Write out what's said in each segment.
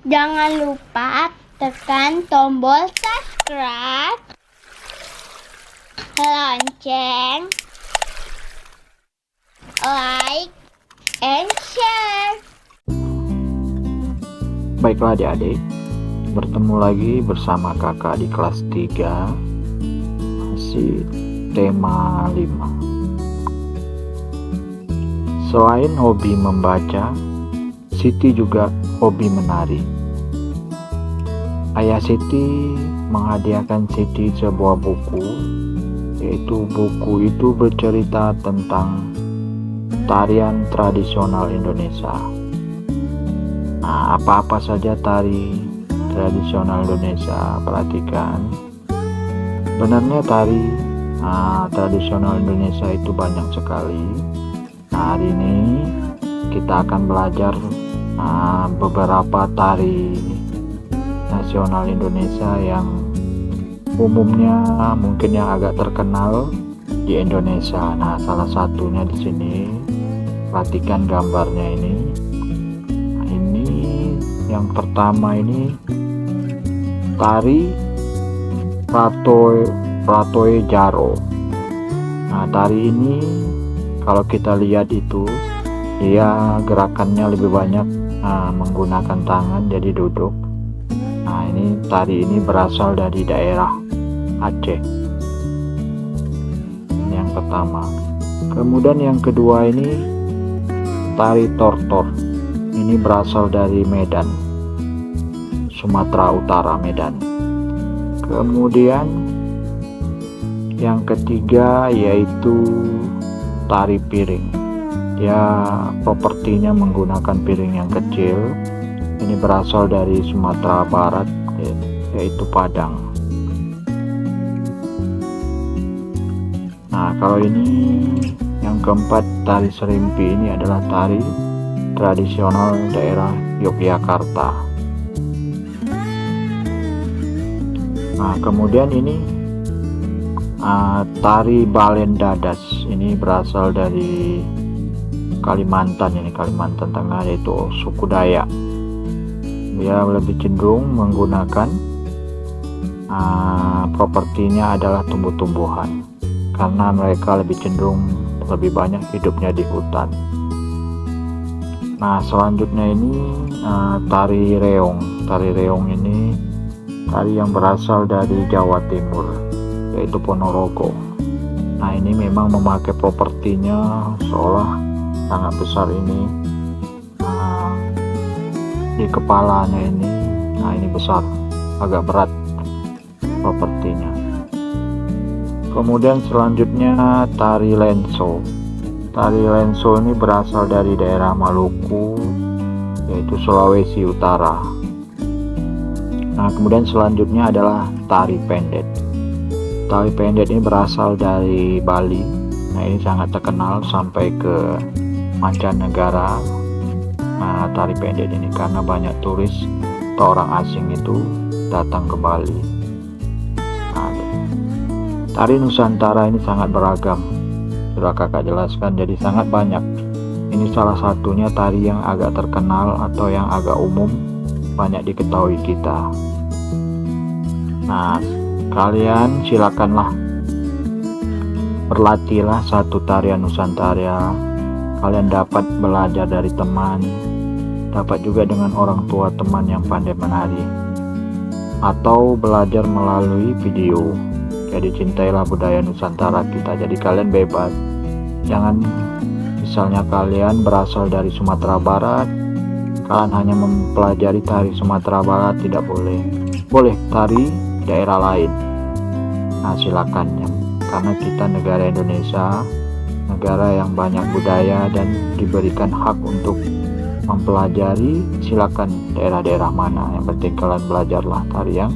Jangan lupa tekan tombol subscribe, lonceng, like, and share. Baiklah adik-adik, bertemu lagi bersama kakak di kelas 3, masih tema 5. Selain hobi membaca, Siti juga hobi menari. Ayah Siti menghadiahkan Siti sebuah buku, yaitu buku itu bercerita tentang tarian tradisional Indonesia. Nah, apa-apa saja tari tradisional Indonesia, perhatikan. Sebenarnya tari tradisional Indonesia itu banyak sekali. Nah, hari ini kita akan belajar beberapa tari nasional Indonesia yang umumnya mungkin yang agak terkenal di Indonesia. Nah, salah satunya di sini, perhatikan gambarnya ini. Nah, ini yang pertama ini tari Pratoe Jaro. Nah, tari ini kalau kita lihat itu dia gerakannya lebih banyak menggunakan tangan, jadi duduk. Nah, ini tari ini berasal dari daerah Aceh. Ini yang pertama. Kemudian yang kedua ini tari Tortor. Ini berasal dari Medan, Sumatera Utara, Medan. Kemudian yang ketiga yaitu tari piring. Ya, propertinya menggunakan piring yang kecil. Ini berasal dari Sumatera Barat, yaitu Padang. Nah, kalau ini yang keempat, tari serimpi. Ini adalah tari tradisional daerah Yogyakarta. Nah, kemudian ini tari Balen Dadas. Ini berasal dari Kalimantan, ini Kalimantan Tengah, yaitu suku Dayak. Dia lebih cenderung menggunakan propertinya adalah tumbuh-tumbuhan, karena mereka lebih cenderung lebih banyak hidupnya di hutan. Nah, selanjutnya ini tari reong. Tari reong ini tari yang berasal dari Jawa Timur, yaitu Ponorogo. Nah, ini memang memakai propertinya seolah sangat besar ini di kepalanya ini. Nah, ini besar, agak berat propertinya. Kemudian selanjutnya tari lenso. Tari lenso ini berasal dari daerah Maluku, yaitu Sulawesi Utara. Nah, kemudian selanjutnya adalah tari pendet. Tari pendet ini berasal dari Bali. Nah, ini sangat terkenal sampai ke mancanegara. Nah, tari pendet ini karena banyak turis atau orang asing itu datang ke Bali. Nah, tari Nusantara ini sangat beragam, sudah kakak jelaskan, jadi sangat banyak. Ini salah satunya tari yang agak terkenal atau yang agak umum, banyak diketahui kita. Nah, kalian silakanlah berlatihlah satu tarian Nusantara. Kalian dapat belajar dari teman, dapat juga dengan orang tua teman yang pandai menari, atau belajar melalui video. Jadi cintailah budaya Nusantara kita. Jadi kalian bebas, jangan misalnya kalian berasal dari Sumatera Barat, kalian hanya mempelajari tari Sumatera Barat, tidak boleh. Boleh tari daerah lain. Nah, silakan ya, karena kita negara Indonesia, negara yang banyak budaya dan diberikan hak untuk mempelajari. Silakan daerah-daerah mana, yang penting kalian belajarlah tari yang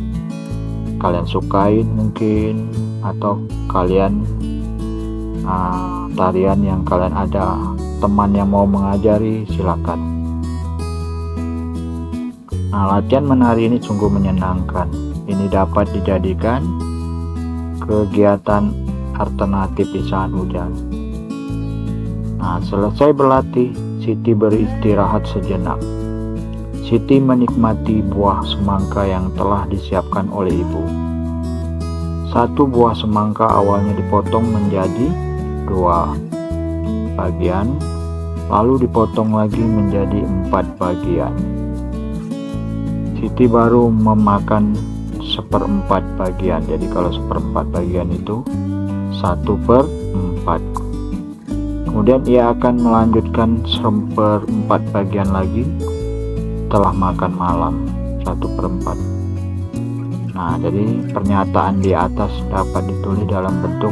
kalian sukain mungkin, atau kalian tarian yang kalian ada teman yang mau mengajari, silakan. Nah, latihan menari ini sungguh menyenangkan. Ini dapat dijadikan kegiatan alternatif di saat hujan. Nah, selesai berlatih, Siti beristirahat sejenak. Siti menikmati buah semangka yang telah disiapkan oleh ibu. Satu buah semangka awalnya dipotong menjadi 2 bagian, lalu dipotong lagi menjadi 4 bagian. Siti baru memakan 1/4 bagian. Jadi kalau 1/4 bagian itu 1/4. Kemudian ia akan melanjutkan 1/4 bagian lagi setelah makan malam, 1/4. Nah, jadi pernyataan di atas dapat ditulis dalam bentuk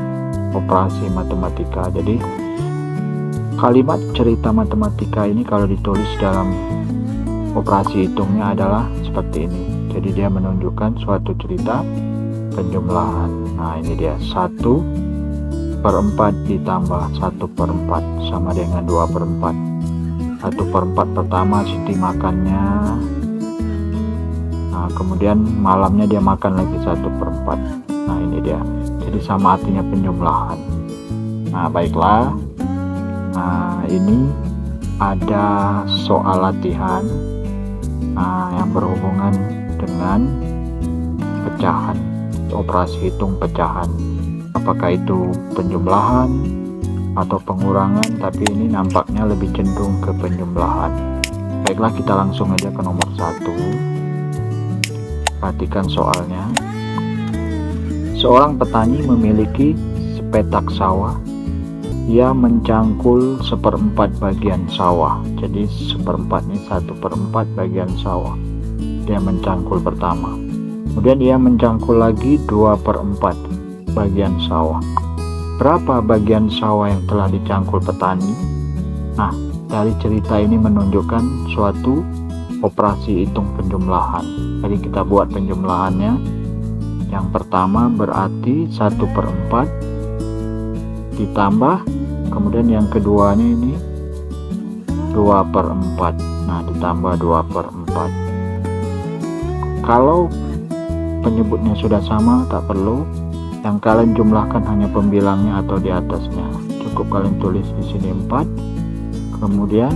operasi matematika. Jadi kalimat cerita matematika ini kalau ditulis dalam operasi hitungnya adalah seperti ini. Jadi dia menunjukkan suatu cerita penjumlahan. Nah, ini dia 1/4 ditambah 1/4 sama dengan 2/4. 1/4 pertama Siti makannya, nah kemudian malamnya dia makan lagi 1/4. Nah, ini dia, jadi sama artinya penjumlahan. Nah, baiklah, nah ini ada soal latihan yang berhubungan dengan pecahan, operasi hitung pecahan. Apakah itu penjumlahan atau pengurangan, tapi ini nampaknya lebih cenderung ke penjumlahan. Baiklah, kita langsung aja ke nomor 1. Perhatikan soalnya. Seorang petani memiliki sepetak sawah. Ia mencangkul 1/4 bagian sawah. Jadi 1/4 ini 1/4 bagian sawah. Dia mencangkul pertama. Kemudian ia mencangkul lagi 2/4 bagian sawah. Berapa bagian sawah yang telah dicangkul petani? Nah, dari cerita ini menunjukkan suatu operasi hitung penjumlahan. Jadi kita buat penjumlahannya. Yang pertama berarti 1/4 ditambah, kemudian yang keduanya ini 2/4. Nah, ditambah 2/4. Kalau penyebutnya sudah sama, tak perlu. Yang kalian jumlahkan hanya pembilangnya atau di atasnya. Cukup kalian tulis di sini 4. Kemudian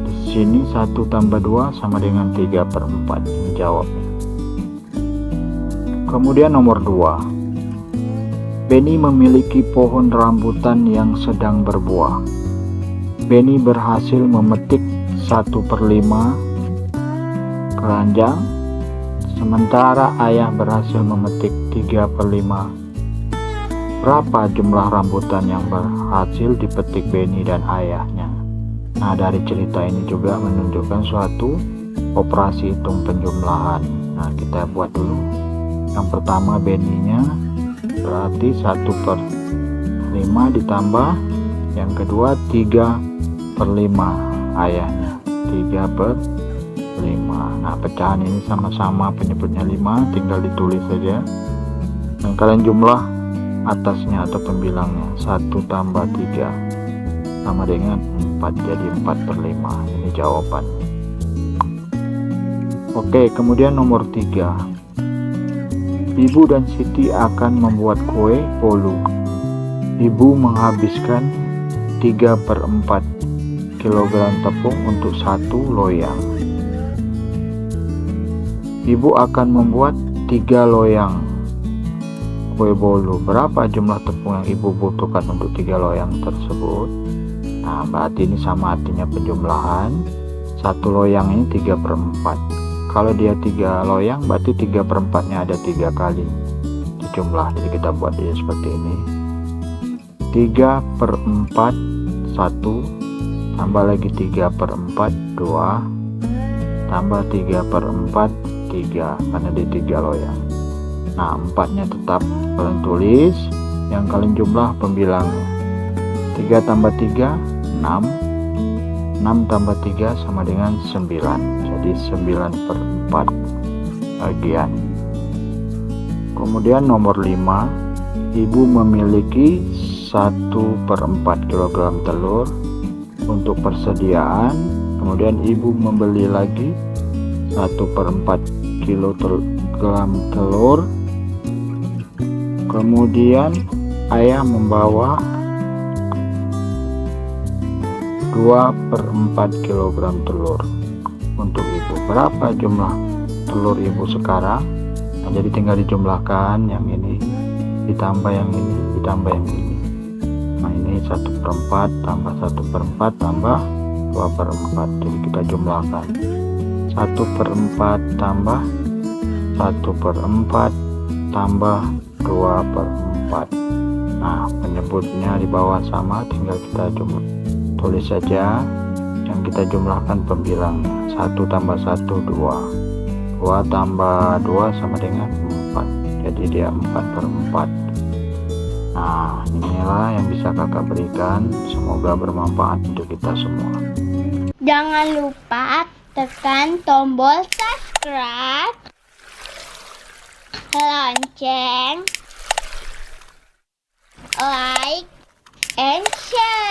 di sini 1 tambah 2 sama dengan 3/4. Ini jawabnya. Kemudian nomor 2. Benny memiliki pohon rambutan yang sedang berbuah. Benny berhasil memetik 1/5 keranjang, sementara ayah berhasil memetik 3/5. Berapa jumlah rambutan yang berhasil dipetik Benny dan ayahnya? Nah, dari cerita ini juga menunjukkan suatu operasi hitung penjumlahan. Nah, kita buat dulu. Yang pertama Benny-nya berarti 1/5 ditambah, yang kedua 3/5 ayahnya, 3/5. Nah, pecahan ini sama-sama penyebutnya 5, tinggal ditulis saja. Dan kalian jumlah atasnya atau pembilangnya. 1 tambah 3 sama dengan 4, jadi 4/5. Ini jawaban. Oke, kemudian nomor 3. Ibu dan Siti akan membuat kue bolu. Ibu menghabiskan 3/4 kilogram tepung untuk 1 loyang. Ibu akan membuat 3 loyang kue bolu. Berapa jumlah tepung yang ibu butuhkan untuk 3 loyang tersebut? Nah, berarti ini sama artinya penjumlahan. 1 loyang ini 3/4. Kalau dia 3 loyang, berarti 3/4-nya ada 3 kali dijumlah. Jadi kita buat dia seperti ini. 3/4 1, tambah lagi 3/4 2, tambah 3/4 3, karena dia 3 loyang. Nah, 4-nya tetap kalian tulis, yang kalian jumlah pembilangnya. 3 tambah 3 6, 6 tambah 3 sama dengan 9. Jadi 9/4 bagian. Kemudian nomor 5. Ibu memiliki 1/4 kilogram telur untuk persediaan. Kemudian ibu membeli lagi 1/4 kilogram telur. Kemudian ayah membawa 2/4 kilogram telur. untuk ibu. Berapa jumlah telur ibu sekarang? Nah, jadi tinggal dijumlahkan, yang ini ditambah yang ini ditambah yang ini. Nah, ini 1/4 tambah 1/4 tambah 2/4. Jadi kita jumlahkan 1/4 tambah 1/4 tambah 2/4. Nah, penyebutnya di bawah sama, tinggal kita tulis saja yang kita jumlahkan pembilangnya. 1 tambah 1 2, 2 tambah 2 sama dengan 4, jadi dia 4/4. Nah, inilah yang bisa kakak berikan, semoga bermanfaat untuk kita semua. Jangan lupa tekan tombol subscribe, lonceng, like, and share.